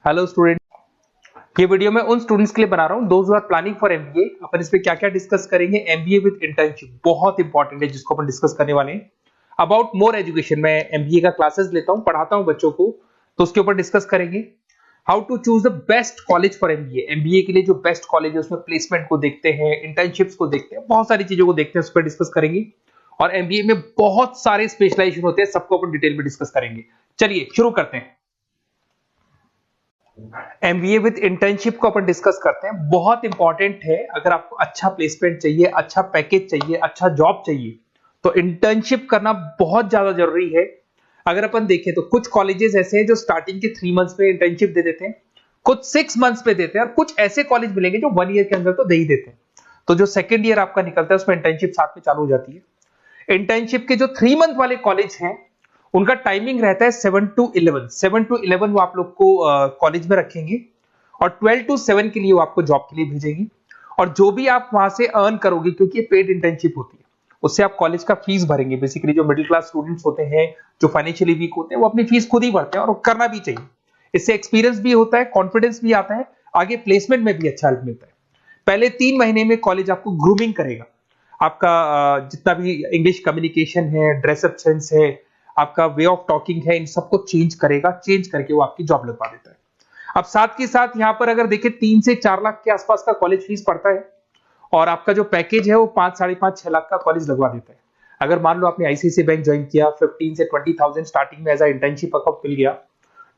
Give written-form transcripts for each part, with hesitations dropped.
Hello student, ये video मैं उन स्टूडेंट्स के लिए बना रहा हूं those who are planning for MBA. अपन इस पे क्या क्या डिस्कस करेंगे। एमबीए विद इंटर्नशिप बहुत इंपॉर्टेंट है जिसको अपन डिस्कस करने वाले हैं। अबाउट मोर एजुकेशन, मैं एमबीए का क्लासेस लेता हूं, पढ़ाता हूं बच्चों को, तो उसके ऊपर डिस्कस करेंगे। How to choose the best college for MBA. MBA के लिए जो बेस्ट कॉलेज है उसमें प्लेसमेंट को देखते हैं, इंटर्नशिप्स को देखते हैं, बहुत सारी चीजों को देखते हैं, उस पर डिस्कस करेंगे। और एमबीए में बहुत सारे स्पेशलाइजेशन होते हैं, सबको अपन डिटेल में डिस्कस करेंगे। चलिए शुरू करते हैं। एमबीए विद इंटर्नशिप को अपन डिस्कस करते हैं। बहुत इंपॉर्टेंट है, अगर आपको अच्छा प्लेसमेंट चाहिए, अच्छा पैकेज चाहिए, अच्छा जॉब चाहिए, तो इंटर्नशिप करना बहुत ज्यादा जरूरी है। अगर अपन देखें तो कुछ कॉलेजेस ऐसे हैं जो स्टार्टिंग के 3 मंथ्स में इंटर्नशिप दे देते हैं, कुछ 6 मंथ्स पे देते हैं, और कुछ ऐसे कॉलेज मिलेंगे जो 1 ईयर के अंदर तो दे ही देते हैं। तो जो सेकेंड ईयर आपका निकलता है उसमें इंटर्नशिप साथ में चालू हो जाती है। इंटर्नशिप के जो 3 मंथ वाले कॉलेज हैं उनका टाइमिंग रहता है 7 to 11। 7 to 11 वो आप लोग को कॉलेज में रखेंगे, और 12 to 7 के लिए वो आपको जॉब के लिए भेजेंगे। और जो भी आप वहां से अर्न करोगे, क्योंकि ये पेड इंटर्नशिप होती है, उससे आप कॉलेज का फीस भरेंगे। बेसिकली जो मिडिल क्लास स्टूडेंट्स होते हैं, जो फाइनेंशियली वीक होते हैं, वो अपनी फीस खुद ही भरते हैं, और वो करना भी चाहिए। इससे एक्सपीरियंस भी होता है, कॉन्फिडेंस भी आता है, आगे प्लेसमेंट में भी अच्छा हेल्प मिलता है। पहले 3 महीने में कॉलेज आपको ग्रूमिंग करेगा। आपका जितना भी इंग्लिश कम्युनिकेशन है, ड्रेसअप सेंस है, आपका वे ऑफ टॉकिंग है, इन सबको चेंज करेगा। चेंज करके वो आपकी जॉब लगवा देता है। अब साथ के साथ यहाँ पर अगर देखें 3 से 4 लाख के आसपास का कॉलेज फीस पड़ता है, और आपका जो पैकेज है वो 5, 5.5, 6 लाख का कॉलेज लगवा देता है। अगर मान लो आपने आईसीआईसीआई बैंक ज्वाइन किया, 15 से 20,000 स्टार्टिंग में एज अ इंटर्नशिप अकाउंट मिल गया,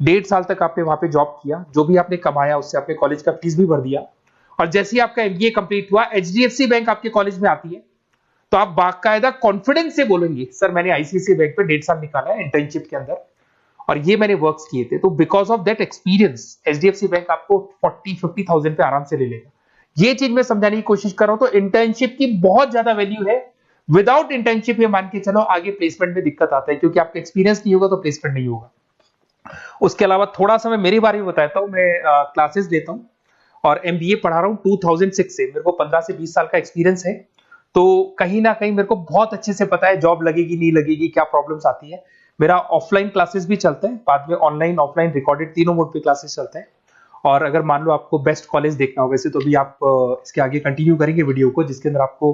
1.5 साल तक आपने वहां पे जॉब किया, जो भी आपने कमाया उससे आपने कॉलेज का फीस भी भर दिया, और जैसे ही आपका एमबीए कंप्लीट हुआ, एचडीएफसी बैंक आपके कॉलेज में आती है, तो आप बाकायदा कॉन्फिडेंस से बोलेंगे, सर मैंने आईसीआईसीआई बैंक पे 1.5 साल निकाला है इंटर्नशिप के अंदर, और ये मैंने वर्क्स किए थे, तो because of that experience HDFC bank आपको 40-50,000 पे आराम से ले लेगा। ये चीज मैं समझाने की कोशिश कर रहा हूं। तो इंटर्नशिप की बहुत ज्यादा वैल्यू है। विदाउट इंटर्नशिप ये मान के चलो आगे प्लेसमेंट में दिक्कत आता है, क्योंकि आपका एक्सपीरियंस नहीं होगा तो प्लेसमेंट नहीं होगा। उसके अलावा थोड़ा सा मैं मेरे बारे में बताता हूं। मैं क्लासेस देता हूं और एमबीए पढ़ा रहा हूं 2006 से। मेरे को 15 से 20 साल का एक्सपीरियंस है, तो कहीं ना कहीं मेरे को बहुत अच्छे से पता है जॉब लगेगी नहीं लगेगी, क्या प्रॉब्लम्स आती है। मेरा ऑफलाइन क्लासेस भी चलता है, बाद में ऑनलाइन ऑफलाइन रिकॉर्डेड तीनों मोड पे क्लासेस चलते हैं। और अगर मान लो आपको बेस्ट कॉलेज देखना हो, वैसे तो भी आप इसके आगे कंटिन्यू करेंगे वीडियो को, जिसके अंदर आपको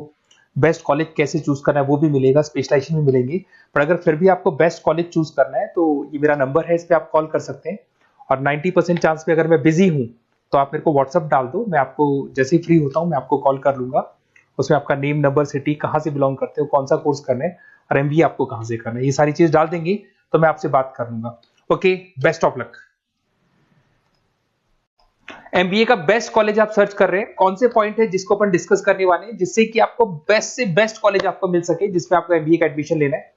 बेस्ट कॉलेज कैसे चूज करना है वो भी मिलेगा, स्पेशलाइजेशन भी मिलेंगे। पर अगर फिर भी आपको बेस्ट कॉलेज चूज करना है तो ये मेरा नंबर है, इस पर आप कॉल कर सकते हैं। और 90% चांस पे अगर मैं बिजी हूँ तो आप मेरे को व्हाट्सअप डाल दो, मैं आपको जैसे ही फ्री होता हूँ मैं आपको कॉल कर लूंगा। उसमें आपका नेम, नंबर, सिटी, कहाँ से बिलोंग करते हो, कौन सा कोर्स करना है, और एमबीए आपको कहाँ से करना है, ये सारी चीज डाल देंगे तो मैं आपसे बात कर लूंगा। Okay, best of luck. MBA का बेस्ट कॉलेज आप सर्च कर रहे हैं, कौन से पॉइंट है जिसको अपन डिस्कस करने वाले हैं, जिससे कि आपको बेस्ट से बेस्ट कॉलेज आपको मिल सके जिसमें आपको एमबीए का एडमिशन लेना है।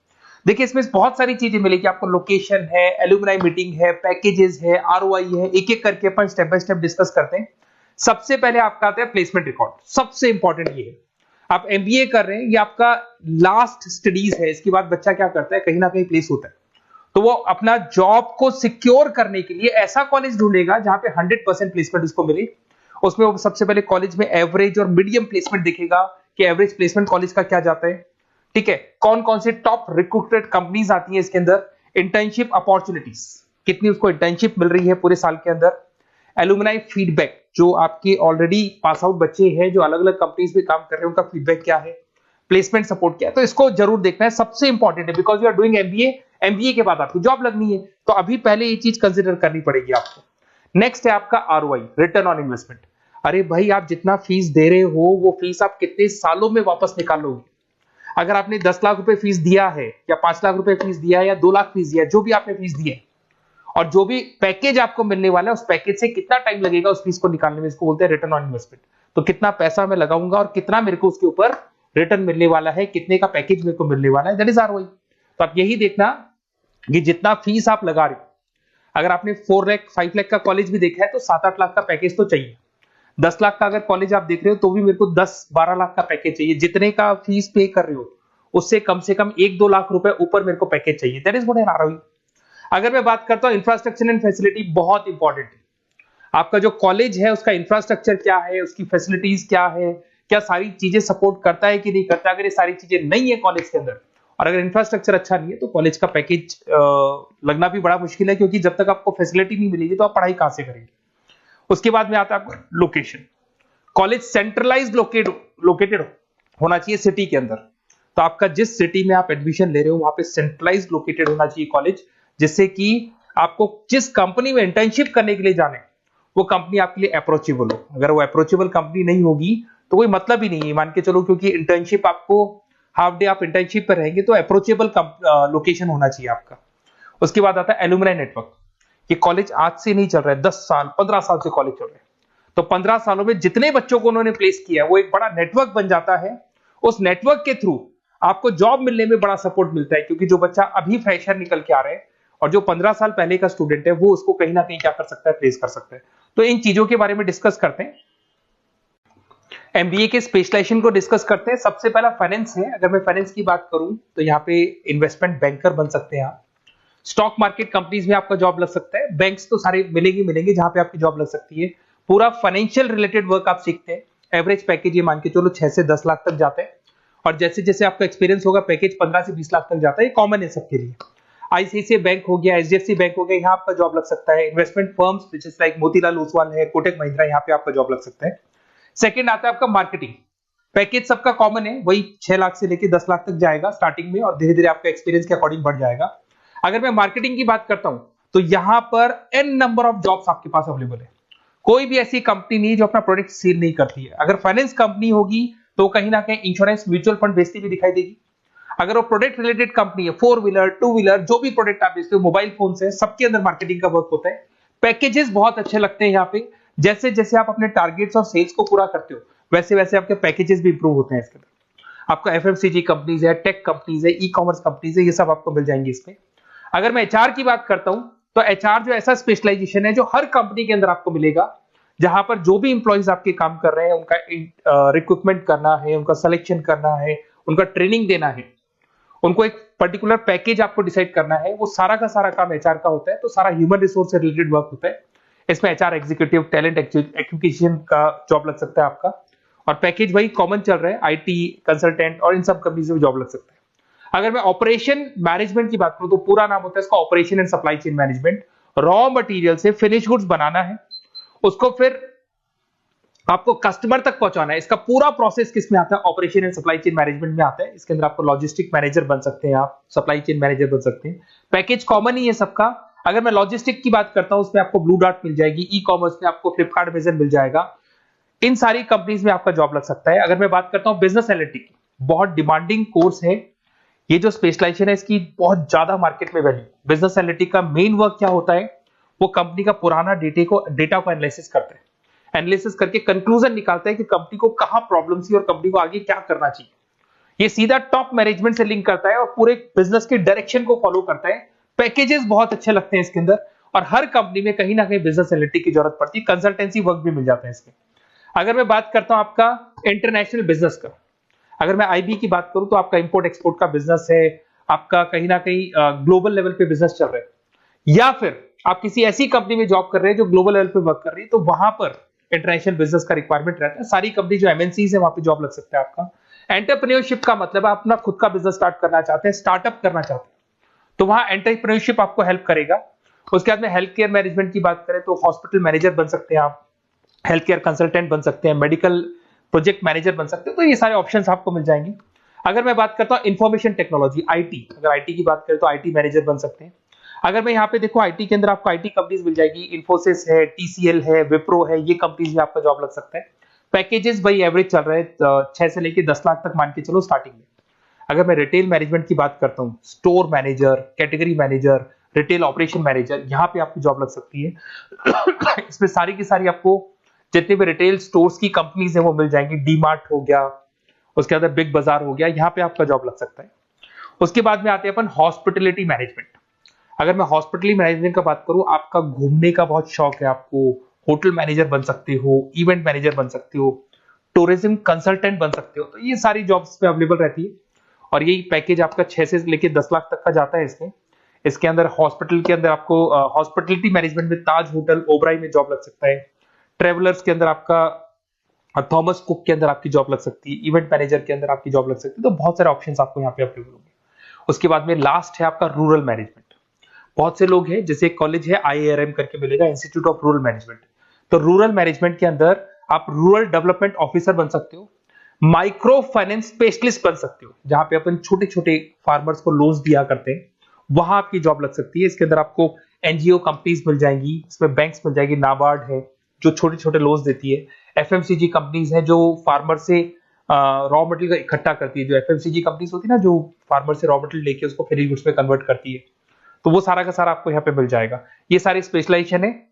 देखिए इसमें बहुत सारी चीजें मिलेगी आपको। लोकेशन है, एलुमनाई मीटिंग है, पैकेजेस है, आरओआई है, एक एक करके अपन स्टेप बाय स्टेप डिस्कस करते हैं। सबसे पहले आपका आता है प्लेसमेंट रिकॉर्ड। सबसे इंपॉर्टेंट ये है, आप एमबीए कर रहे हैं, ये आपका लास्ट स्टडीज है। इसके बाद बच्चा क्या करता है, कहीं ना कहीं प्लेस होता है, तो वो अपना जॉब को सिक्योर करने के लिए ऐसा कॉलेज ढूंढेगा जहां पे 100% प्लेसमेंट उसको मिले। उसमें वो सबसे पहले कॉलेज में एवरेज और मीडियम प्लेसमेंट दिखेगा कि एवरेज प्लेसमेंट कॉलेज का क्या जाता है, ठीक है। कौन कौन से टॉप रिक्रूटेड कंपनीज आती हैं इसके अंदर, इंटर्नशिप अपॉर्चुनिटीज कितनी उसको इंटर्नशिप मिल रही है पूरे साल के अंदर, एलुमनाई फीडबैक, जो आपके ऑलरेडी पास आउट बच्चे हैं जो अलग अलग कंपनीज में काम कर रहे हैं उनका फीडबैक क्या है, प्लेसमेंट सपोर्ट क्या है। तो इसको जरूर देखना है, सबसे इंपॉर्टेंट है, because you are doing MBA. MBA के बाद आपकी जॉब लगनी है, तो अभी पहले ये चीज कंसिडर करनी पड़ेगी आपको। नेक्स्ट है आपका आरओआई, रिटर्न ऑन इन्वेस्टमेंट। अरे भाई, आप जितना फीस दे रहे हो वो फीस आप कितने सालों में वापस निकालोगे। अगर आपने 10 लाख रुपए फीस दिया है, या 5 लाख रुपए फीस दिया है, या 2 लाख फीस दिया है, जो भी आपने फीस दी है, और जो भी पैकेज आपको मिलने वाला है उस पैकेज से कितना टाइम लगेगा उस फीस को निकालने में, इसको बोलते हैं रिटर्न ऑन इन्वेस्टमेंट। तो कितना पैसा मैं लगाऊंगा और कितना मेरे को उसके ऊपर रिटर्न मिलने वाला है, कितने का पैकेज मेरे को मिलने वाला है, दैट इज आरओआई। तो आप यही देखना कि जितना फीस आप लगा रहे हो, अगर आपने 4 लाख 5 लाख का कॉलेज भी देखा है तो 7-8 लाख का पैकेज तो चाहिए। 10 लाख का अगर कॉलेज आप देख रहे हो तो भी मेरे को 10-12 लाख का पैकेज चाहिए। जितने का फीस पे कर रहे हो उससे कम से कम 1-2 लाख रुपए ऊपर मेरे को पैकेज चाहिए, that is what an ROI. अगर मैं बात करता हूं इंफ्रास्ट्रक्चर एंड फैसिलिटी, बहुत इंपॉर्टेंट है। आपका जो कॉलेज है उसका इंफ्रास्ट्रक्चर क्या है, उसकी फैसिलिटीज क्या है, क्या सारी चीजें सपोर्ट करता है कि नहीं करता। अगर ये सारी चीजें नहीं है कॉलेज के अंदर और अगर इंफ्रास्ट्रक्चर अच्छा नहीं है तो कॉलेज का पैकेज लगना भी बड़ा मुश्किल है, क्योंकि जब तक आपको फैसिलिटी नहीं मिलेगी तो आप पढ़ाई कहां से करेंगे। उसके बाद में आता है आपका लोकेशन। कॉलेज सेंट्रलाइज लोकेटेड होना चाहिए सिटी के अंदर। तो आपका जिस सिटी में आप एडमिशन ले रहे हो वहां पे सेंट्रलाइज लोकेटेड होना चाहिए कॉलेज, जिससे कि आपको जिस कंपनी में इंटर्नशिप करने के लिए जाने वो कंपनी आपके लिए अप्रोचेबल हो। अगर वो अप्रोचेबल कंपनी नहीं होगी तो कोई मतलब ही नहीं है, मान के चलो, क्योंकि इंटर्नशिप आपको हाफ डे आप इंटर्नशिप पर रहेंगे तो अप्रोचेबल लोकेशन होना चाहिए आपका। उसके बाद आता है एलुमनाई नेटवर्क। ये कॉलेज आज से नहीं चल रहा है, 10 साल 15 साल से कॉलेज चल रहा है। तो 15 सालों में जितने बच्चों को उन्होंने प्लेस किया है वो एक बड़ा नेटवर्क बन जाता है। उस नेटवर्क के थ्रू आपको जॉब मिलने में बड़ा सपोर्ट मिलता है, क्योंकि जो बच्चा अभी फ्रेशर निकल के आ रहे हैं और जो 15 साल पहले का स्टूडेंट है वो उसको कहीं ना कहीं क्या कर सकता है, प्लेस कर सकता है। तो इन चीजों के बारे में डिस्कस करते हैं। एमबीए के स्पेशलाइजेशन को डिस्कस करते हैं। सबसे पहला फाइनेंस है। अगर मैं फाइनेंस की बात करूं तो यहाँ पे इन्वेस्टमेंट बैंकर बन सकते हैं आप। स्टॉक मार्केट कंपनीज में आपका जॉब लग सकता है। बैंक्स तो सारे मिलेंगे जहां पे आपकी जॉब लग सकती है। पूरा फाइनेंशियल रिलेटेड वर्क आप सीखते हैं। एवरेज पैकेज ये मान के चलो 6 से 10 लाख तक जाते हैं, और जैसे जैसे आपका एक्सपीरियंस होगा पैकेज 15 से 20 लाख तक जाता है। ये कॉमन है सबके लिए। आईसीआईसीआई बैंक हो गया, एचडीएफसी बैंक हो गया, यहाँ आपका जॉब लग सकता है। Investment firms which is like Motilal Oswal है, कोटक महिंद्रा, यहाँ पे आपका जॉब लग सकता है। सेकंड आता है आपका मार्केटिंग। पैकेज सबका कॉमन है, वही 6 लाख से लेकर 10 लाख तक जाएगा स्टार्टिंग में, और धीरे धीरे आपका एक्सपीरियंस के अकॉर्डिंग बढ़ जाएगा। अगर मैं मार्केटिंग की बात करता हूं तो यहां पर एन नंबर ऑफ जॉब्स आपके पास अवेलेबल है। कोई भी ऐसी कंपनी नहीं जो अपना प्रोडक्ट सेल नहीं करती है। अगर फाइनेंस कंपनी होगी तो कहीं ना कहीं इंश्योरेंस म्यूचुअल फंड बेचती भी दिखाई देगी। अगर वो प्रोडक्ट रिलेटेड कंपनी है, 4 व्हीलर 2 व्हीलर जो भी प्रोडक्ट आप बेचते हो, मोबाइल फोन से, सबके अंदर मार्केटिंग का वर्क होता है। पैकेजेस बहुत अच्छे लगते हैं यहाँ पे। जैसे जैसे आप अपने टारगेट्स और सेल्स को पूरा करते हो वैसे वैसे आपके पैकेजेस भी इंप्रूव होते हैं इसके अंदर। आपका एफएमसीजी कंपनीज है, टेक कंपनीज है, ई कॉमर्स कंपनीज है, ये सब आपको मिल जाएंगे इसमें। अगर मैं एचआर की बात करता हूं तो एचआर जो ऐसा स्पेशलाइजेशन है जो हर कंपनी के अंदर आपको मिलेगा, जहां पर जो भी इंप्लॉइज आपके काम कर रहे हैं उनका रिक्रूटमेंट करना है, उनका सिलेक्शन करना है, उनका ट्रेनिंग देना है, उनको एक पर्टिकुलर पैकेज आपको डिसाइड करना है, वो सारा का सारा काम एचआर का होता है। तो सारा ह्यूमन रिसोर्स से रिलेटेड वर्क होता है। इसमें एचआर एग्जीक्यूटिव, टैलेंट एक्विजिशन का जॉब लग सकता है आपका, और पैकेज वही कॉमन चल रहा है, आईटी कंसल्टेंट और इन सब कंपनीज में जॉब लग सकता है। अगर मैं ऑपरेशन मैनेजमेंट की बात करूं तो पूरा नाम होता है इसका operation and supply chain management. Raw material से फिनिश गुड्स बनाना है, उसको फिर आपको कस्टमर तक पहुंचाना है। इसका पूरा प्रोसेस किस में आता है, operation and supply chain management में आता है। इसके अंदर आपको लॉजिस्टिक मैनेजर बन सकते हैं, आप सप्लाई चेन मैनेजर बन सकते हैं। पैकेज कॉमन ही है सबका। अगर मैं लॉजिस्टिक की बात करता हूं उसमें आपको ब्लू डॉट मिल जाएगी, ई कॉमर्स में आपको फ्लिपकार्ट अमेज़न मिल जाएगा। इन सारी कंपनीज में आपका जॉब लग सकता है। अगर मैं बात करता हूं बिजनेस एनालिटिक, बहुत डिमांडिंग कोर्स है ये जो स्पेशलाइजेशन है, इसकी बहुत ज्यादा मार्केट में वैल्यू। बिजनेस एनालिटिक का मेन वर्क क्या होता है, वो कंपनी का पुराना डेटा को एनालिसिस करता है। एनालिसिस करके कंक्लूजन निकालता है कि कंपनी को कहां प्रॉब्लम थी और कंपनी को आगे क्या करना चाहिए। ये सीधा टॉप मैनेजमेंट से लिंक करता है और पूरे बिजनेस के डायरेक्शन को फॉलो करता है। पैकेजेस बहुत अच्छे लगते हैं इसके अंदर, और हर कंपनी में कहीं ना कहीं बिजनेस एनालिटिक की जरूरत पड़ती है। कंसल्टेंसी वर्क भी मिल जाता है इसमें। अगर मैं बात करता हूं आपका इंटरनेशनल बिजनेस का, अगर मैं आईबी की बात करूं तो आपका इंपोर्ट एक्सपोर्ट का बिजनेस है, आपका कहीं ना कहीं ग्लोबल लेवल पे बिजनेस चल रहा है, या फिर आप किसी ऐसी कंपनी में जॉब कर रहे हैं जो ग्लोबल लेवल पे वर्क कर रही है, तो वहां पर इंटरनेशनल बिजनेस का रिक्वायरमेंट रहता है। सारी कंपनी जो एमएनसीज है वहां पे जॉब लग सकता है आपका। एंटरप्रेन्योरशिप का मतलब आप अपना खुद का बिजनेस स्टार्ट करना चाहते हैं, स्टार्टअप करना चाहते हैं, तो वहां एंटरप्रेन्योरशिप आपको हेल्प करेगा। उसके बाद में हेल्थ केयर मैनेजमेंट की बात करें तो हॉस्पिटल मैनेजर बन सकते हैं आप, हेल्थ केयर कंसल्टेंट बन सकते हैं, मेडिकल प्रोजेक्ट मैनेजर बन सकते हैं। तो ये सारे ऑप्शंस आपको मिल जाएंगे। अगर मैं बात करता हूं इंफॉर्मेशन टेक्नोलॉजी, आईटी, अगर आईटी की बात करें तो आईटी मैनेजर बन सकते हैं। अगर मैं यहाँ पे देखो आईटी के अंदर आपको आईटी कंपनीज मिल जाएगी, इन्फोसिस है, टीसीएल है, विप्रो है, ये कंपनीज में आपका जॉब लग सकता है। पैकेजेस भाई एवरेज चल रहे हैं 6 से लेके 10 लाख तक मान के चलो स्टार्टिंग में। अगर मैं रिटेल मैनेजमेंट की बात करता हूँ, store manager, category manager, retail operation manager, यहाँ पे आपकी जॉब लग सकती है। इसमें सारी की सारी आपको जितने भी रिटेल स्टोर्स की कंपनीज है वो मिल जाएंगी। डीमार्ट हो गया, उसके बाद बिग बाजार हो गया, यहाँ पे आपका जॉब लग सकता है। उसके बाद में आते हैं अपन हॉस्पिटलिटी मैनेजमेंट। अगर मैं हॉस्पिटलिटी मैनेजमेंट का बात करूं, आपका घूमने का बहुत शौक है, आपको होटल मैनेजर बन सकते हो, इवेंट मैनेजर बन सकते हो, टूरिज्म कंसल्टेंट बन सकते हो, तो ये सारी जॉब्स पे अवेलेबल रहती है। और यही पैकेज आपका 6 से लेके 10 लाख तक का जाता है इसमें। इसके अंदर हॉस्पिटल के अंदर आपको हॉस्पिटलिटी मैनेजमेंट में ताज होटल, ओबराई में जॉब लग सकता है। ट्रेवलर्स के अंदर आपका थॉमस कुक के अंदर आपकी जॉब लग सकती है, इवेंट मैनेजर के अंदर आपकी जॉब लग सकती है। तो बहुत सारे ऑप्शंस आपको यहाँ पे अवेलेबल होंगे। उसके बाद में लास्ट है आपका रूरल मैनेजमेंट। बहुत से लोग हैं, जैसे एक कॉलेज है IIRM करके मिलेगा, इंस्टीट्यूट ऑफ रूरल मैनेजमेंट। तो रूरल मैनेजमेंट के अंदर आप रूरल डेवलपमेंट ऑफिसर बन सकते हो, माइक्रो फाइनेंस स्पेशलिस्ट बन सकते हो, जहां पे अपन छोटे छोटे फार्मर्स को लोन्स दिया करते हैं, वहां आपकी जॉब लग सकती है। इसके अंदर आपको एनजीओ कंपनीज मिल जाएंगी, इसमें बैंक्स मिल जाएगी, नाबार्ड है जो छोटे छोटे लोन्स देती है, एफएमसीजी कंपनीज है जो फार्मर से रॉ मटेरियल इकट्ठा करती है, जो एफएमसीजी कंपनीज होती है ना, जो फार्मर से रॉ मटेरियल लेके उसको फिर गुड्स में कन्वर्ट करती है, तो वो सारा का सारा आपको यहाँ पे मिल जाएगा। ये सारी स्पेशलाइजेशन है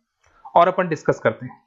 और अपन डिस्कस करते हैं।